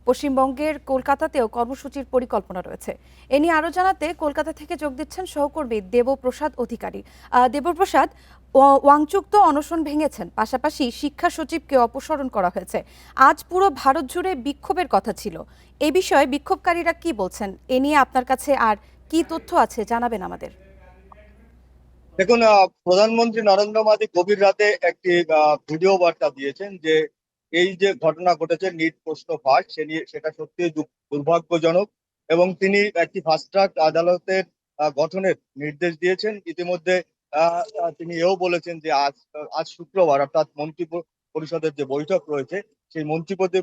পশ্চিমবঙ্গের কলকাতাতেও কর্মসূচির পরিকল্পনা রয়েছে। এ নিয়ে আরো জানাতে কলকাতা থেকে যোগ দিচ্ছেন সহকর্মী দেবপ্রসাদ অধিকারী। দেবপ্রসাদ, ওয়াংচুক তো অনশন ভেঙেছেন, পাশাপাশি শিক্ষা সচিবকে অপসারণ করা হয়েছে। আজ পুরো ভারত জুড়ে বিক্ষোভের কথা ছিল। এ বিষয়ে বিক্ষোভকারীরা কি বলছেন, এ নিয়ে আপনার কাছে আর কি তথ্য আছে জানাবেন আমাদের। দেখুন, প্রধানমন্ত্রী নরেন্দ্র মোদী গভীর রাতে একটি ভিডিও বার্তা দিয়েছেন যে এই যে ঘটনা ঘটেছে নিট প্রশ্ন ফাঁস, সেটা সত্যি দুর্ভাগ্যজনক। এবং তিনি একটি ফাস্ট ট্র্যাক আদালতের গঠনের নির্দেশ দিয়েছেন। ইতিমধ্যে তিনি এও বলেছেন যে আজ আজ শুক্রবার অর্থাৎ পরিষদের যে বৈঠক রয়েছে, সেই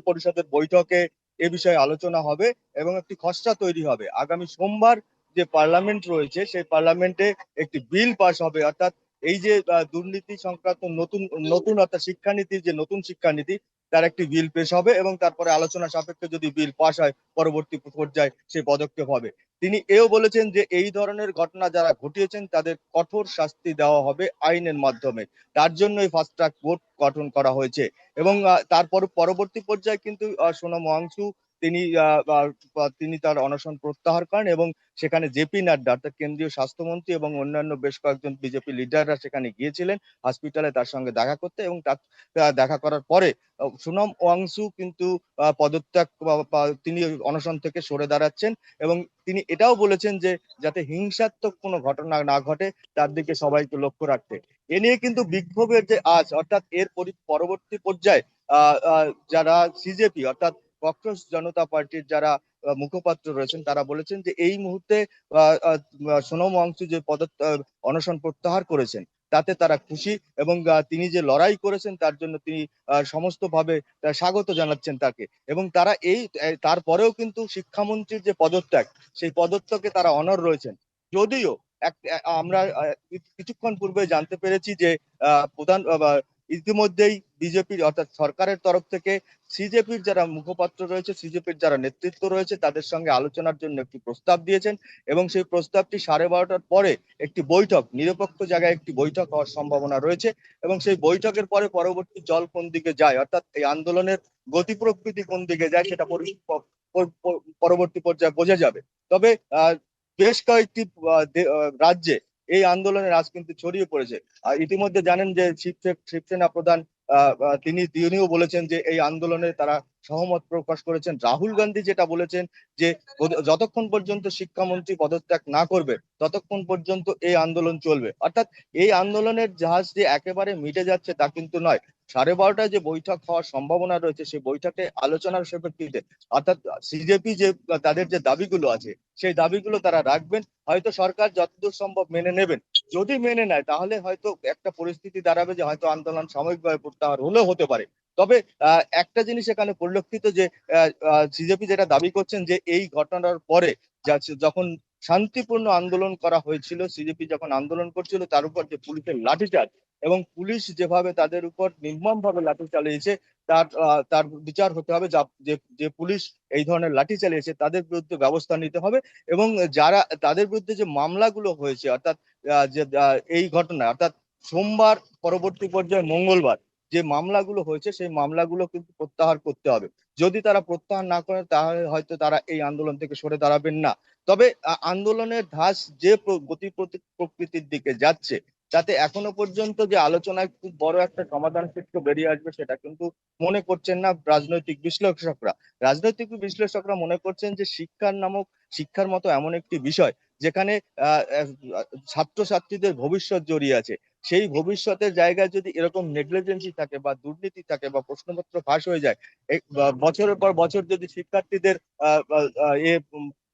পরিষদের বৈঠকে এ বিষয়ে আলোচনা হবে এবং একটি খসড়া তৈরি হবে। আগামী সোমবার যে পার্লামেন্ট রয়েছে, সেই পার্লামেন্টে একটি বিল পাস হবে। অর্থাৎ এই যে দুর্নীতি সংক্রান্ত নতুন নতুন অর্থাৎ শিক্ষানীতির যে নতুন শিক্ষানীতি, তার একটি বিল পেশ হবে এবং তারপরে আলোচনা সাপেক্ষে যদি বিল পাস হয়, পরবর্তী পর্যায়ে সেই পদক্ষেপ হবে। তিনি এও বলেছেন যে এই ধরনের ঘটনা যারা ঘটিয়েছেন তাদের কঠোর শাস্তি দেওয়া হবে আইনের মাধ্যমে। তার জন্য এই ফাস্ট ট্র্যাক কোর্ট গঠন করা হয়েছে। এবং তারপর পরবর্তী পর্যায়ে কিন্তু সোনম ওয়াংচু তিনি তিনি তার অনশন প্রত্যাহার করেন এবং সেখানে জেপি নাড্ডা অর্থাৎ কেন্দ্রীয় স্বাস্থ্যমন্ত্রী এবং অন্যান্য বেশ কয়েকজন বিজেপি লিডাররা সেখানে গিয়েছিলেন হসপিটালে তার সঙ্গে দেখা করতে। এবং তার দেখা করার পরে সোনম ওয়াংচু কিন্তু পদত্যাগ তিনি অনশন থেকে সরে দাঁড়াচ্ছেন। এবং তিনি এটাও বলেছেন যে যাতে হিংসাত্মক কোনো ঘটনা না ঘটে তার দিকে সবাইকে লক্ষ্য রাখতে। এ নিয়ে কিন্তু বিক্ষোভের যে আজ অর্থাৎ এর পরবর্তী পর্যায়ে যারা সিজেপি অর্থাৎ ককরোচ জনতা পার্টির যারা মুখপাত্র রয়েছেন, তারা বলেছেন যে এই মুহূর্তে সোনম ওয়াংচু যে অনশন প্রত্যাহার করেছেন তাতে তারা খুশি। এবং তিনি যে লড়াই করেছেন তার জন্য তিনি সমস্তভাবে স্বাগত জানাচ্ছেন তাকে। এবং তারা তারপরেও কিন্তু শিক্ষামন্ত্রীর যে পদত্যাগ, সেই পদত্যাগে তারা অনড় রয়েছেন। যদিও আমরা কিছুক্ষণ পূর্বে জানতে পেরেছি যে ইতিমধ্যেই বিজেপির অর্থাৎ সরকারের তরফ থেকে সিজেপির যারা মুখপাত্র রয়েছে, সিজেপির যারা নেতৃত্ব রয়েছে, তাদের সঙ্গে আলোচনার জন্য একটি প্রস্তাব দিয়েছেন। এবং সেই প্রস্তাবটি 12:30টার পরে একটি বৈঠক, নিরপেক্ষ জায়গায় একটি বৈঠক হওয়ার সম্ভাবনা রয়েছে। এবং সেই বৈঠকের পরে পরবর্তী জল কোন দিকে যায় অর্থাৎ এই আন্দোলনের গতি প্রকৃতি কোন দিকে যায় সেটা পরবর্তী পর্যায়ে বোঝা যাবে। তবে বেশ কয়েকটি রাজ্যে এই আন্দোলনের আজ কিন্তু ছড়িয়ে পড়েছে। ইতিমধ্যে জানেন যে শিবসেনা প্রধান তিনিও বলেছেন যে এই আন্দোলনে তারা সহমত প্রকাশ করেছেন। রাহুল গান্ধী যেটা বলেছেন যে যতক্ষণ পর্যন্ত শিক্ষামন্ত্রী পদত্যাগ না করবে ততক্ষণ পর্যন্ত এই আন্দোলন চলবে। অর্থাৎ এই আন্দোলনের জাহাজ যে একেবারে মিটে যাচ্ছে তা কিন্তু নয়। 12:30টায় যে বৈঠক হওয়ার সম্ভাবনা রয়েছে, সেই বৈঠকে আলোচনার সাপেক্ষে অর্থাৎ সিজেপি যে তাদের যে দাবিগুলো আছে সেই দাবিগুলো তারা রাখবেন। হয়তো সরকার যতদূর সম্ভব মেনে নেবেন। যদি মেনে নেয় তাহলে হয়তো একটা পরিস্থিতি দাঁড়াবে যে হয়তো আন্দোলন সাময়িকভাবে প্রত্যাহার হলেও হতে পারে। তবে একটা জিনিস এখানে পরিলক্ষিত যে সিজেপি যেটা দাবি করছেন যে এই ঘটনার পরে যখন শান্তিপূর্ণ আন্দোলন করা হয়েছিল, সিজেপি যখন আন্দোলন করছিল তার উপর যে পুলিশের লাঠিচার্জ এবং পুলিশ যেভাবে তাদের উপর নির্মম ভাবে লাঠি চালিয়েছে, তার বিচার হতে হবে। যে পুলিশ এই ধরনের লাঠি চালিয়েছে তাদের বিরুদ্ধে ব্যবস্থা নিতে হবে। এবং যারা তাদের বিরুদ্ধে যে মামলাগুলো হয়েছে অর্থাৎ যে এই ঘটনা অর্থাৎ সোমবার পরবর্তী পর্যায়ে মঙ্গলবার যে মামলাগুলো হয়েছে সেই মামলাগুলো কিন্তু প্রত্যাহার করতে হবে। যদি তারা প্রত্যাহার না করে তাহলে হয়তো তারা এই আন্দোলন থেকে সরে দাঁড়াবেন না। তবে আন্দোলনের ধাঁচ যে গতি প্রকৃতির দিকে যাচ্ছে তাতে এখনো পর্যন্ত যে আলোচনায় খুব বড় একটা সমাধান সূত্র বেরিয়ে আসবে সেটা কিন্তু মনে করছেন না রাজনৈতিক বিশ্লেষকরা মনে করছেন যে শিক্ষার মতো এমন একটি বিষয় যেখানে ছাত্রছাত্রীদের ভবিষ্যৎ জড়িয়ে আছে। সেই ভবিষ্যতের জায়গায় যদি এরকম নেগলিজেন্সি থাকে বা দুর্নীতি থাকে বা প্রশ্নপত্র ফাঁস হয়ে যায়, বছরের পর বছর যদি শিক্ষার্থীদের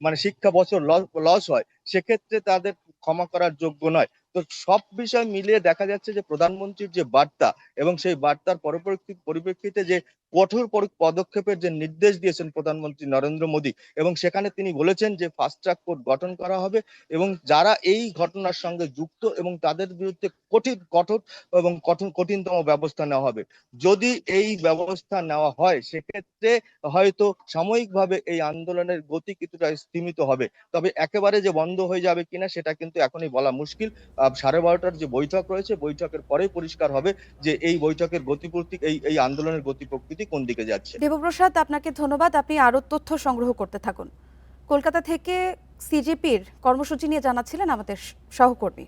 মানে শিক্ষা বছর লস হয়, সেক্ষেত্রে তাদের ক্ষমা করার যোগ্য নয়। তো সব বিষয় মিলিয়ে দেখা যাচ্ছে যে প্রধানমন্ত্রীর যে বার্তা এবং সেই বার্তার পরিপ্রেক্ষিতে যে কঠোর পদক্ষেপের যে নির্দেশ দিয়েছেন প্রধানমন্ত্রী নরেন্দ্র মোদী, এবং সেখানে তিনি বলেছেন যে ফাস্ট ট্র্যাক কোর্ট গঠন করা হবে এবং যারা এই ঘটনার সঙ্গে যুক্ত এবং তাদের বিরুদ্ধে কঠোর এবং কঠিনতম ব্যবস্থা নেওয়া হবে। যদি এই ব্যবস্থা নেওয়া হয় সেক্ষেত্রে হয়তো সাময়িকভাবে এই আন্দোলনের গতি কিছুটা স্তীমিত হবে। তবে একেবারে যে বন্ধ হয়ে যাবে কিনা সেটা কিন্তু এখনই বলা মুশকিল। 12:30টার যে বৈঠক রয়েছে, বৈঠকের পরেই পরিষ্কার হবে যে এই বৈঠকের গতি প্রকৃতি এই আন্দোলনের গতি প্রকৃতি পরিস্থিতি কোন দিকে যাচ্ছে। দেবপ্রসাদ, আপনাকে ধন্যবাদ। আপনি আরও তথ্য সংগ্রহ করতে থাকুন। কলকাতা থেকে সিজেপির কর্মসূচি নিয়ে জানাচ্ছিলেন আমাদের সহকর্মী।